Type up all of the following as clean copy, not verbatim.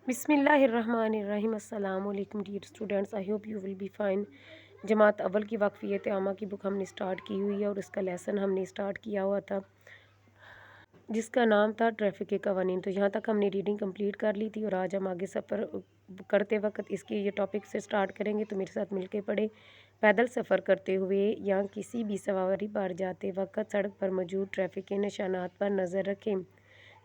बिस्मिल्लाहिर्रहमानिर्रहीम। अस्सलाम वालेकुम dear students, I hope you will be fine. जमात अव्वल की वाक़फ़ियत आमा की बुक हमने स्टार्ट की हुई है और उसका लेसन हमने स्टार्ट किया हुआ था जिसका नाम था ट्रैफ़िक के कवानीन। तो यहाँ तक हमने रीडिंग कंप्लीट कर ली थी और आज हम आगे सफ़र करते वक्त इसके ये टॉपिक से स्टार्ट करेंगे। तो मेरे साथ मिलके पढ़े। पैदल सफ़र करते हुए या किसी भी सवारी पर जाते वक्त सड़क पर मौजूद ट्रैफ़िक के निशानात पर नज़र रखें।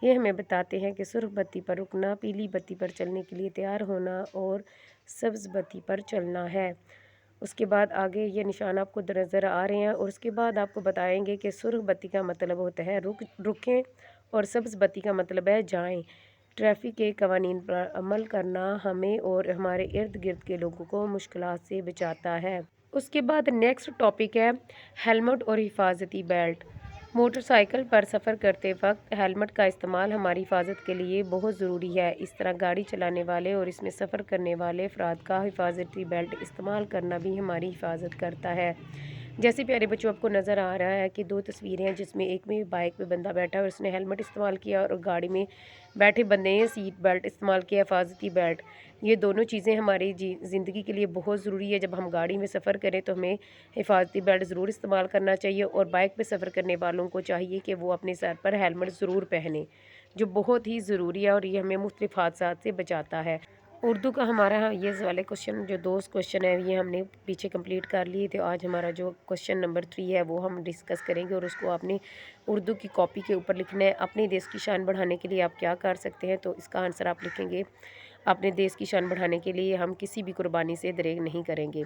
ये हमें बताते हैं कि सुर्ख बत्ती पर रुकना, पीली बत्ती पर चलने के लिए तैयार होना और सब्ज़ बत्ती पर चलना है। उसके बाद आगे ये निशान आपको नज़र आ रहे हैं और उसके बाद आपको बताएंगे कि सुर्ख बत्ती का मतलब होता है रुकें और सब्ज़ बत्ती का मतलब है जाएं। ट्रैफ़िक के कवानीन पर अमल करना हमें और हमारे इर्द गिर्द के लोगों को मुश्किलात से बचाता है। उसके बाद नेक्स्ट टॉपिक है हेलमेट और हिफाजती बेल्ट। मोटरसाइकिल पर सफ़र करते वक्त हेलमेट का इस्तेमाल हमारी हिफाजत के लिए बहुत ज़रूरी है। इस तरह गाड़ी चलाने वाले और इसमें सफ़र करने वाले अफराद का हिफाजती बेल्ट इस्तेमाल करना भी हमारी हिफाजत करता है। जैसे प्यारे बच्चों आपको नज़र आ रहा है कि दो तस्वीरें हैं जिसमें एक में बाइक पे बंदा बैठा है और उसने हेलमेट इस्तेमाल किया और गाड़ी में बैठे बंदे ने सीट बेल्ट इस्तेमाल किया, हिफाजती बेल्ट। ये दोनों चीज़ें हमारी ज़िंदगी के लिए बहुत ज़रूरी है। जब हम गाड़ी में सफ़र करें तो हमें हिफाजती बेल्ट ज़रूर इस्तेमाल करना चाहिए और बाइक पे सफ़र करने वालों को चाहिए कि वो अपने सर पर हेलमेट ज़रूर पहने, जो बहुत ही ज़रूरी है और ये हमें मुख्तलिफ़ हादसात से बचाता है। उर्दू का हमारा ये वाले क्वेश्चन जो 2 क्वेश्चन है ये हमने पीछे कंप्लीट कर लिए थे। आज हमारा जो क्वेश्चन नंबर 3 है वो हम डिस्कस करेंगे और उसको आपने उर्दू की कॉपी के ऊपर लिखना है। अपने देश की शान बढ़ाने के लिए आप क्या कर सकते हैं, तो इसका आंसर आप लिखेंगे अपने देश की शान बढ़ाने के लिए हम किसी भी कुर्बानी से दरेग नहीं करेंगे।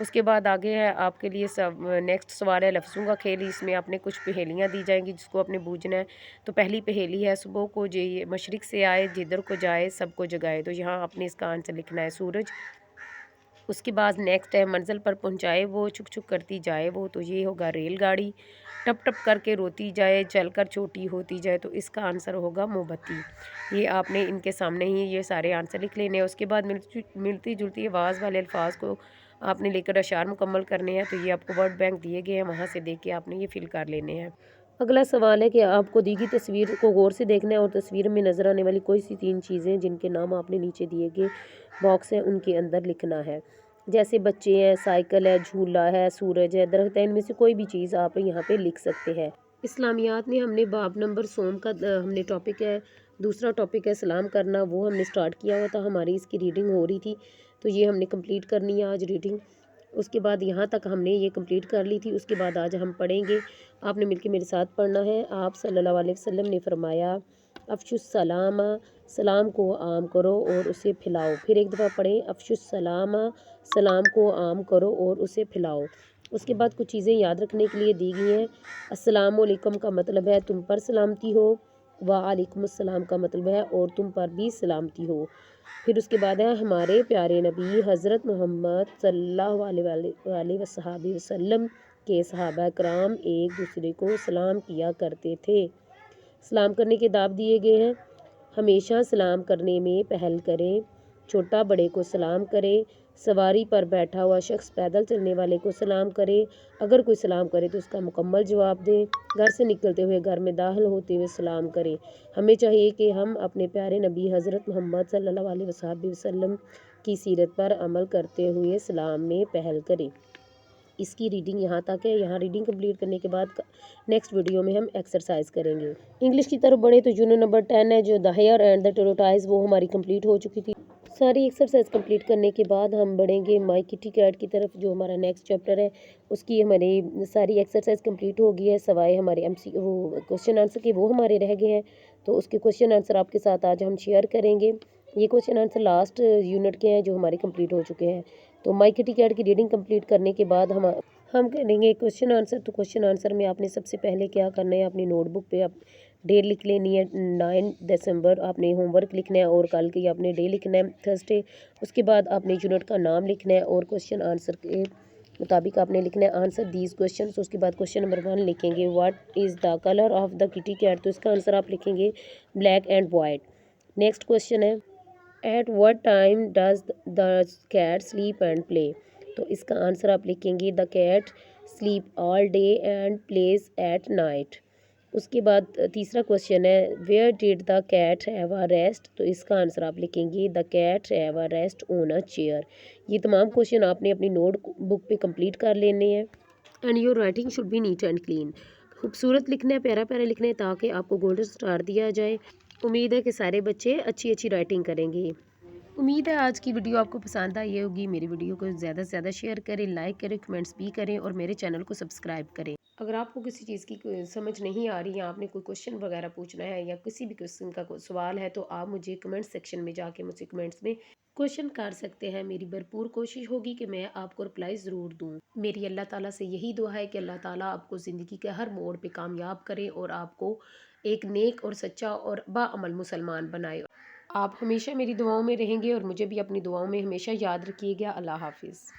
उसके बाद आगे है आपके लिए सब नेक्स्ट सवाल है लफ्ज़ों का खेल। इसमें आपने कुछ पहेलियाँ दी जाएंगी जिसको आपने बूझना है। तो पहली पहेली है सुबह को ये मशरिक़ से आए जिधर को जाए सबको जगाए। तो यहाँ आपने इसका आंसर लिखना है सूरज। उसके बाद नेक्स्ट है मंजिल पर पहुँचाए वो छुक छुक करती जाए वो, तो ये होगा रेलगाड़ी। टप टप करके रोती जाए जलकर छोटी होती जाए, तो इसका आंसर होगा मोमबत्ती। ये आपने इनके सामने ही ये सारे आंसर लिख लेने हैं। उसके बाद मिलती जुलती आवाज़ वाले अल्फाज को आपने लेकर अशार मुकम्मल करने हैं। तो ये आपको वर्ड बैंक दिए गए हैं, वहाँ से देख के आपने ये फिल कर लेने हैं। अगला सवाल है कि आपको दी गई तस्वीर को गौर से देखना है और तस्वीर में नज़र आने वाली कोई सी 3 चीज़ें जिनके नाम आपने नीचे दिए गए बॉक्स है उनके अंदर लिखना है। जैसे बच्चे हैं, साइकिल है, झूला है, सूरज है, दरख्त है, इनमें से कोई भी चीज़ आप यहाँ पे लिख सकते हैं। इस्लामियात में हमने बाब नंबर सोम का हमने टॉपिक है, दूसरा टॉपिक है सलाम करना, वो हमने स्टार्ट किया हुआ था। हमारी इसकी रीडिंग हो रही थी तो ये हमने कंप्लीट करनी है आज रीडिंग। उसके बाद यहाँ तक हमने ये कंप्लीट कर ली थी। उसके बाद आज हम पढ़ेंगे, आपने मिलके मेरे साथ पढ़ना है। आप सल्लल्लाहु अलैहि वसल्लम ने फरमाया अफशुस सलाम, सलाम को आम करो और उसे फैलाओ। फिर एक दफ़ा पढ़ें, अफशुस सलाम, सलाम को आम करो और उसे फैलाओ। उसके बाद कुछ चीज़ें याद रखने के लिए दी गई हैं। अस्सलामु अलैकुम का मतलब है तुम पर सलामती हो, वालेकुम अस्सलाम का मतलब है और तुम पर भी सलामती हो। फिर उसके बाद है हमारे प्यारे नबी हज़रत मोहम्मद सल्लल्लाहु अलैहि वसल्लम के सहाबा कराम एक दूसरे को सलाम किया करते थे। सलाम करने के दाव दिए गए हैं। हमेशा सलाम करने में पहल करें, छोटा बड़े को सलाम करे, सवारी पर बैठा हुआ शख्स पैदल चलने वाले को सलाम करे, अगर कोई सलाम करे तो उसका मुकम्मल जवाब दें, घर से निकलते हुए घर में दाखिल होते हुए सलाम करें। हमें चाहिए कि हम अपने प्यारे नबी हज़रत मोहम्मद सल्लल्लाहु अलैहि वसल्लम की सीरत पर अमल करते हुए सलाम में पहल करें। इसकी रीडिंग यहाँ तक है। यहाँ रीडिंग कंप्लीट करने के बाद नेक्स्ट वीडियो में हम एक्सरसाइज करेंगे। इंग्लिश की तरफ बढ़े तो यूनिट नंबर 10 है जो द हेयर एंड द टोरोटाइज, वो हमारी कंप्लीट हो चुकी थी। सारी एक्सरसाइज कंप्लीट करने के बाद हम बढ़ेंगे माई किटी कैट की तरफ, जो हमारा नेक्स्ट चैप्टर है। उसकी हमारी सारी एक्सरसाइज कंप्लीट हो गई है, सवाए हमारे MC वो क्वेश्चन आंसर के वो हमारे रह गए हैं। तो उसके क्वेश्चन आंसर आपके साथ आज हम शेयर करेंगे। ये क्वेश्चन आंसर लास्ट यूनिट के हैं जो हमारे कंप्लीट हो चुके हैं। तो माई किटी कैट की रीडिंग कंप्लीट करने के बाद हम करेंगे क्वेश्चन आंसर। तो क्वेश्चन आंसर में आपने सबसे पहले क्या करना है, अपनी नोटबुक पे आप डेट लिख लेनी है 9 दिसंबर। आपने होमवर्क लिखना है और कल की आपने डे लिखना है थर्सडे। उसके बाद आपने यूनिट का नाम लिखना है और क्वेश्चन आंसर के मुताबिक आपने लिखना है आंसर दीज क्वेश्चन। उसके बाद क्वेश्चन नंबर 1 लिखेंगे what is the colour of the kitty cat, तो इसका आंसर आप लिखेंगे black and white. Next question है at what time does the cat sleep and play, तो इसका आंसर आप लिखेंगे the cat sleep all day and plays at night. اس کے بعد تیسرا کوشچن ہے where did the cat have a rest, تو اس کا آنسر آپ لکھیں گے the cat have a rest on a chair. یہ تمام کوشچن آپ نے اپنی نوٹ بک پہ کمپلیٹ کر لینے ہیں۔ And your writing should be neat and clean, خوبصورت لکھنا ہے، پیارا پیارا لکھنا ہے تاکہ آپ کو گولڈن اسٹار دیا جائے۔ امید ہے کہ سارے بچے اچھی اچھی رائٹنگ کریں گے۔ امید ہے آج کی ویڈیو آپ کو پسند آئی ہوگی۔ میری ویڈیو کو زیادہ سے زیادہ شیئر کریں، لائک کریں، کمنٹس بھی کریں اور میرے چینل کو سبسکرائب کریں۔ اگر آپ کو کسی چیز کی سمجھ نہیں آ رہی یا آپ نے کوئی کوشچن وغیرہ پوچھنا ہے یا کسی بھی قسم کا کوئی سوال ہے تو آپ مجھے کمنٹ سیکشن میں جا کے مجھے کمنٹس میں کوشچن کر سکتے ہیں۔ میری بھرپور کوشش ہوگی کہ میں آپ کو رپلائی ضرور دوں۔ میری اللہ تعالیٰ سے یہی دعا ہے کہ اللہ تعالیٰ آپ کو زندگی کے ہر موڑ پہ کامیاب کرے اور آپ کو ایک نیک اور سچا اور باعمل مسلمان بنائے۔ آپ ہمیشہ میری دعاؤں میں رہیں گے اور مجھے بھی اپنی دعاؤں میں ہمیشہ یاد رکھیے گا۔ اللہ حافظ۔